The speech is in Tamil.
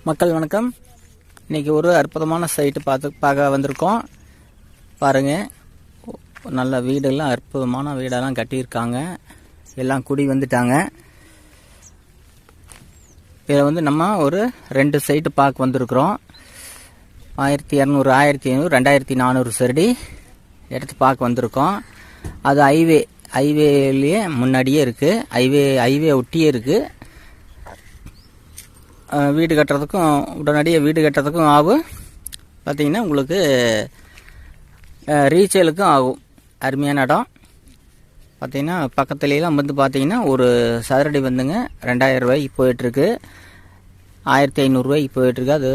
மக்கள் வணக்கம். இன்றைக்கி ஒரு அற்புதமான சைட்டு பார்க்க வந்திருக்கோம். பாருங்கள், நல்ல வீடெல்லாம் அற்புதமான வீடெல்லாம் கட்டியிருக்காங்க. எல்லாம் குடி வந்துட்டாங்க. இதில் நம்ம ஒரு 2 சைட்டு பார்க்க வந்திருக்கிறோம். 1200, 1500, 2400 சரடி எடுத்து பார்க்க வந்திருக்கோம். அது ஹைவேலேயே முன்னாடியே இருக்குது. ஹைவே ஒட்டியே இருக்குது. வீடு கட்டுறதுக்கும் உடனடியாக வீடு கட்டுறதுக்கும் ஆகும். பார்த்திங்கன்னா உங்களுக்கு ரீசேலுக்கும் ஆகும். அருமையான இடம். பார்த்திங்கன்னா பக்கத்துலேலாம் பார்த்திங்கன்னா ஒரு சதுரடி 2000 ரூபாய்க்கு போயிட்டுருக்கு. 1500 ரூபாய்க்கு போயிட்டுருக்கு. அது